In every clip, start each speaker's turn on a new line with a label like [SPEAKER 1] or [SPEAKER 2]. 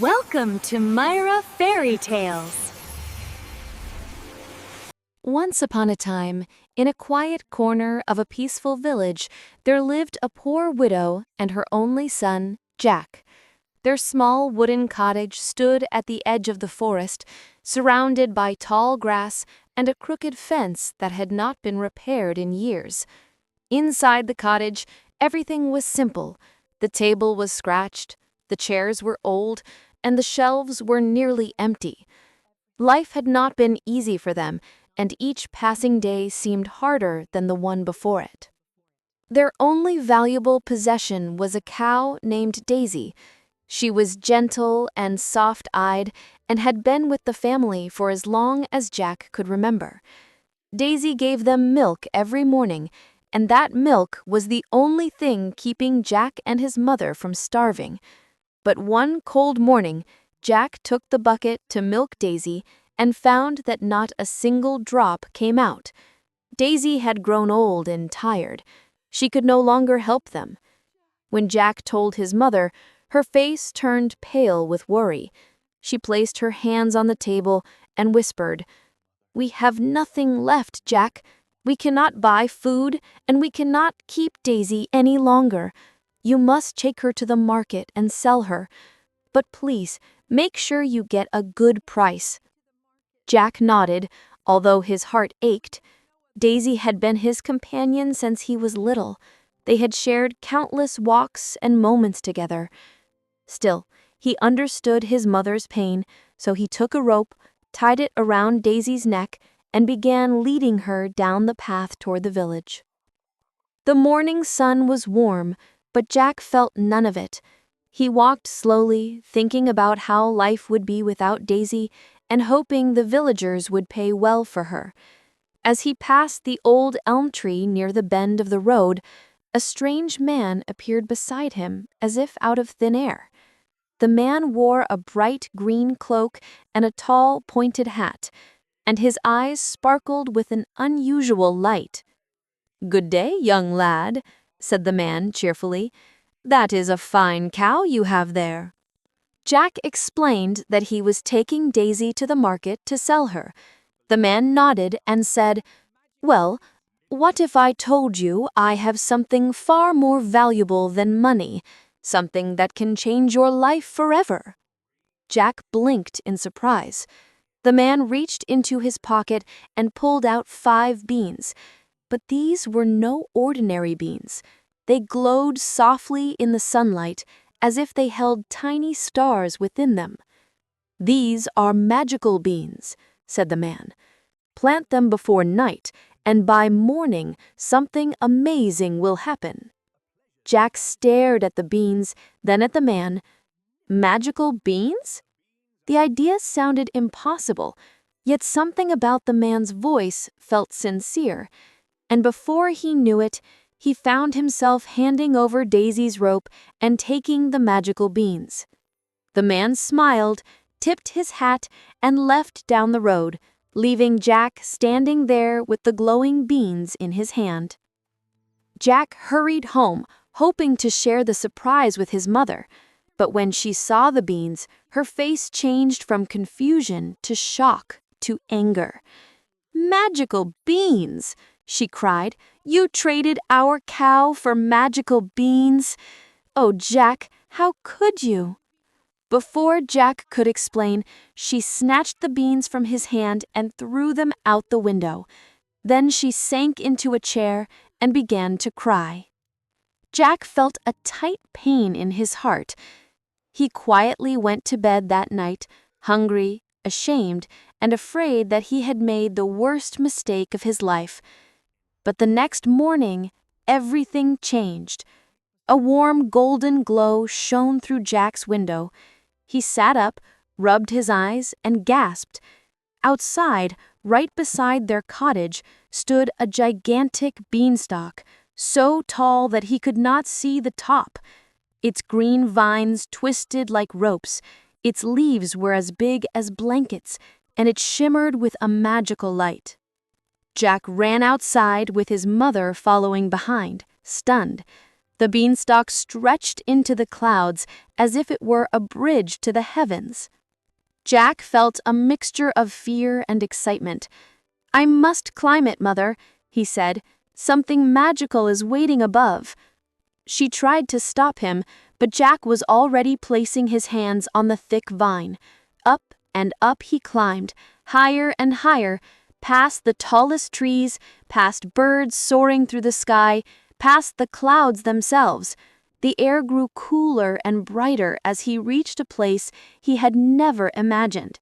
[SPEAKER 1] Welcome to Myra Fairy Tales. Once upon a time, in a quiet corner of a peaceful village, there lived a poor widow and her only son, Jack. Their small wooden cottage stood at the edge of the forest, surrounded by tall grass and a crooked fence that had not been repaired in years. Inside the cottage, everything was simple. The table was scratched, the chairs were old, and the shelves were nearly empty. Life had not been easy for them, and each passing day seemed harder than the one before it. Their only valuable possession was a cow named Daisy. She was gentle and soft-eyed and had been with the family for as long as Jack could remember. Daisy gave them milk every morning, and that milk was the only thing keeping Jack and his mother from starving. But one cold morning, Jack took the bucket to milk Daisy and found that not a single drop came out. Daisy had grown old and tired. She could no longer help them. When Jack told his mother, her face turned pale with worry. She placed her hands on the table and whispered, "We have nothing left, Jack. We cannot buy food, and we cannot keep Daisy any longer. You must take her to the market and sell her. But please, make sure you get a good price." Jack nodded, although his heart ached. Daisy had been his companion since he was little. They had shared countless walks and moments together. Still, he understood his mother's pain, so he took a rope, tied it around Daisy's neck, and began leading her down the path toward the village. The morning sun was warm, but Jack felt none of it. He walked slowly, thinking about how life would be without Daisy and hoping the villagers would pay well for her. As he passed the old elm tree near the bend of the road, a strange man appeared beside him as if out of thin air. The man wore a bright green cloak and a tall, pointed hat, and his eyes sparkled with an unusual light. "Good day, young lad," said the man cheerfully. "That is a fine cow you have there." Jack explained that he was taking Daisy to the market to sell her. The man nodded and said, "Well, what if I told you I have something far more valuable than money, something that can change your life forever?" Jack blinked in surprise. The man reached into his pocket and pulled out 5 beans. But these were no ordinary beans. They glowed softly in the sunlight as if they held tiny stars within them. "These are magical beans," said the man. "Plant them before night, and by morning something amazing will happen." Jack stared at the beans, then at the man. Magical beans? The idea sounded impossible, yet something about the man's voice felt sincere. And before he knew it, he found himself handing over Daisy's rope and taking the magical beans. The man smiled, tipped his hat, and left down the road, leaving Jack standing there with the glowing beans in his hand. Jack hurried home, hoping to share the surprise with his mother. But when she saw the beans, her face changed from confusion to shock to anger. "Magical beans!" she cried. "You traded our cow for magical beans? Oh, Jack, how could you?" Before Jack could explain, she snatched the beans from his hand and threw them out the window. Then she sank into a chair and began to cry. Jack felt a tight pain in his heart. He quietly went to bed that night, hungry, ashamed, and afraid that he had made the worst mistake of his life. But the next morning, everything changed. A warm golden glow shone through Jack's window. He sat up, rubbed his eyes, and gasped. Outside, right beside their cottage, stood a gigantic beanstalk, so tall that he could not see the top. Its green vines twisted like ropes, its leaves were as big as blankets, and it shimmered with a magical light. Jack ran outside with his mother following behind, stunned. The beanstalk stretched into the clouds as if it were a bridge to the heavens. Jack felt a mixture of fear and excitement. "I must climb it, Mother," he said. "Something magical is waiting above." She tried to stop him, but Jack was already placing his hands on the thick vine. Up and up he climbed, higher and higher, past the tallest trees, past birds soaring through the sky, past the clouds themselves. The air grew cooler and brighter as he reached a place he had never imagined.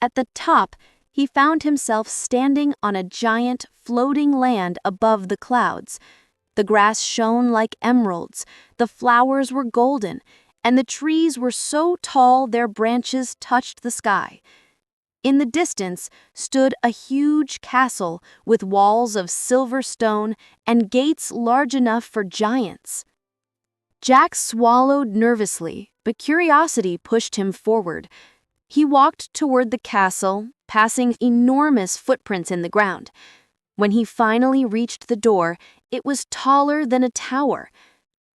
[SPEAKER 1] At the top, he found himself standing on a giant, floating land above the clouds. The grass shone like emeralds, the flowers were golden, and the trees were so tall their branches touched the sky. In the distance stood a huge castle with walls of silver stone and gates large enough for giants. Jack swallowed nervously, but curiosity pushed him forward. He walked toward the castle, passing enormous footprints in the ground. When he finally reached the door, it was taller than a tower.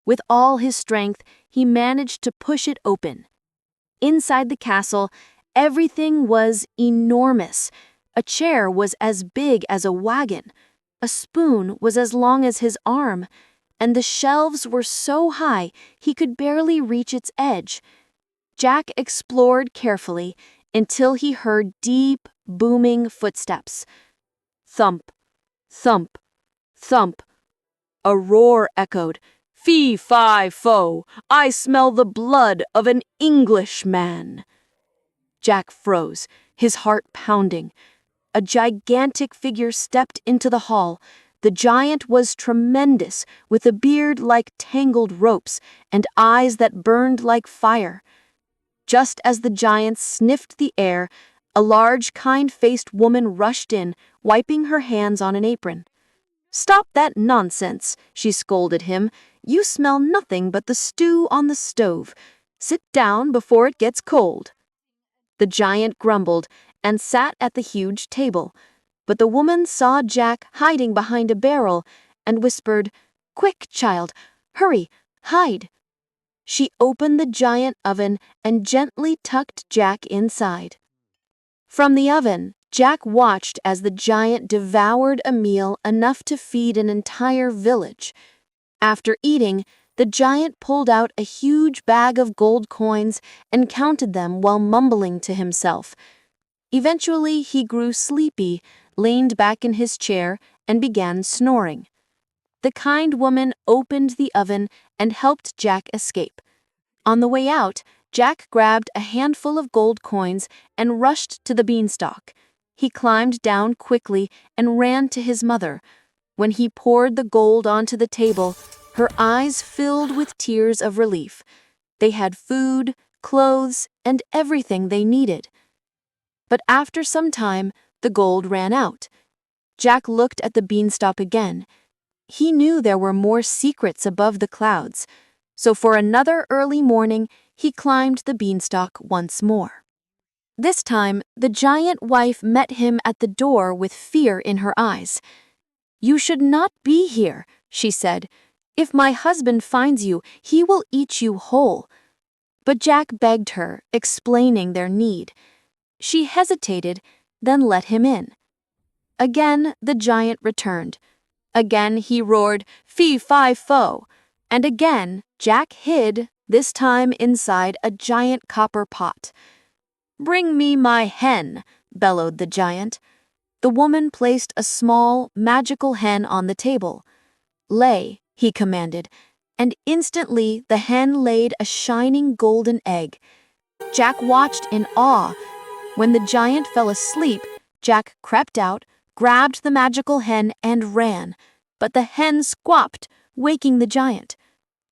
[SPEAKER 1] With all his strength, he managed to push it open. Inside the castle, everything was enormous. A chair was as big as a wagon. A spoon was as long as his arm, and the shelves were so high he could barely reach its edge. Jack explored carefully until he heard deep, booming footsteps. Thump, thump, thump. A roar echoed. "Fee, fi, fo, I smell the blood of an Englishman." Jack froze, his heart pounding. A gigantic figure stepped into the hall. The giant was tremendous, with a beard like tangled ropes and eyes that burned like fire. Just as the giant sniffed the air, a large, kind-faced woman rushed in, wiping her hands on an apron. "Stop that nonsense," she scolded him. "You smell nothing but the stew on the stove. Sit down before it gets cold." The giant grumbled and sat at the huge table, but the woman saw Jack hiding behind a barrel and whispered, "Quick, child, hurry, hide." She opened the giant oven and gently tucked Jack inside. From the oven, Jack watched as the giant devoured a meal enough to feed an entire village. After eating, the giant pulled out a huge bag of gold coins and counted them while mumbling to himself. Eventually, he grew sleepy, leaned back in his chair, and began snoring. The kind woman opened the oven and helped Jack escape. On the way out, Jack grabbed a handful of gold coins and rushed to the beanstalk. He climbed down quickly and ran to his mother. When he poured the gold onto the table, her eyes filled with tears of relief. They had food, clothes, and everything they needed. But after some time, the gold ran out. Jack looked at the beanstalk again. He knew there were more secrets above the clouds, so for another early morning, he climbed the beanstalk once more. This time, the giant wife met him at the door with fear in her eyes. "You should not be here," she said. "If my husband finds you, he will eat you whole." But Jack begged her, explaining their need. She hesitated, then let him in. Again, the giant returned. Again he roared, "Fee, fi, fo," and again Jack hid, this time inside a giant copper pot. "Bring me my hen," bellowed the giant. The woman placed a small, magical hen on the table. "Lay," he commanded, and instantly the hen laid a shining golden egg. Jack watched in awe. When the giant fell asleep, Jack crept out, grabbed the magical hen, and ran. But the hen squawked, waking the giant.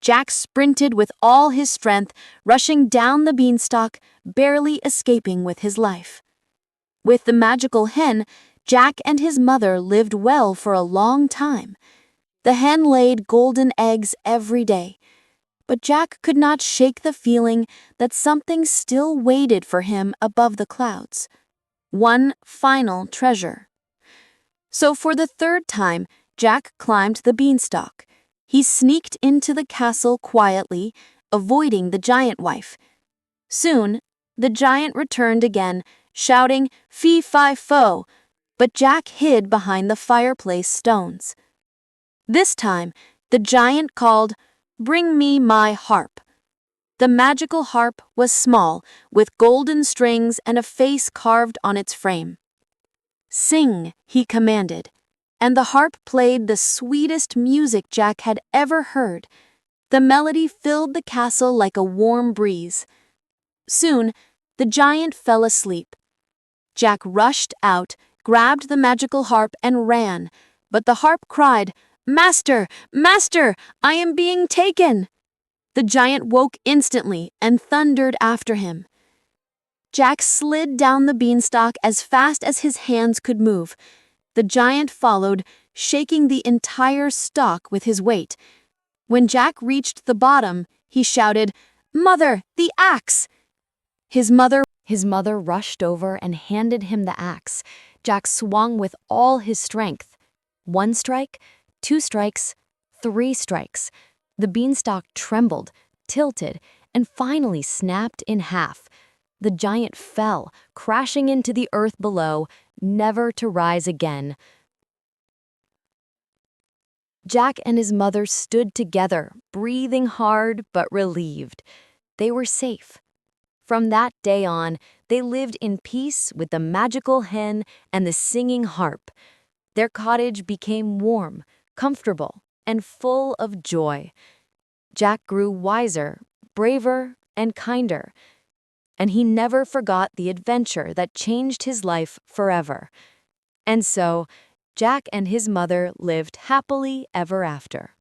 [SPEAKER 1] Jack sprinted with all his strength, rushing down the beanstalk, barely escaping with his life. With the magical hen, Jack and his mother lived well for a long time. The hen laid golden eggs every day. But Jack could not shake the feeling that something still waited for him above the clouds. One final treasure. So for the third time, Jack climbed the beanstalk. He sneaked into the castle quietly, avoiding the giant wife. Soon, the giant returned again, shouting, "Fee-fi-fo!" But Jack hid behind the fireplace stones. This time, the giant called, "Bring me my harp." The magical harp was small, with golden strings and a face carved on its frame. "Sing," he commanded, and the harp played the sweetest music Jack had ever heard. The melody filled the castle like a warm breeze. Soon, the giant fell asleep. Jack rushed out, grabbed the magical harp, and ran, but the harp cried, "Master! Master! I am being taken!" The giant woke instantly and thundered after him. Jack slid down the beanstalk as fast as his hands could move. The giant followed, shaking the entire stalk with his weight. When Jack reached the bottom, he shouted, "Mother, the axe!" His mother rushed over and handed him the axe. Jack swung with all his strength. 1 strike, 2 strikes, 3 strikes. The beanstalk trembled, tilted, and finally snapped in half. The giant fell, crashing into the earth below, never to rise again. Jack and his mother stood together, breathing hard but relieved. They were safe. From that day on, they lived in peace with the magical hen and the singing harp. Their cottage became warm, comfortable, and full of joy. Jack grew wiser, braver, and kinder, and he never forgot the adventure that changed his life forever. And so, Jack and his mother lived happily ever after.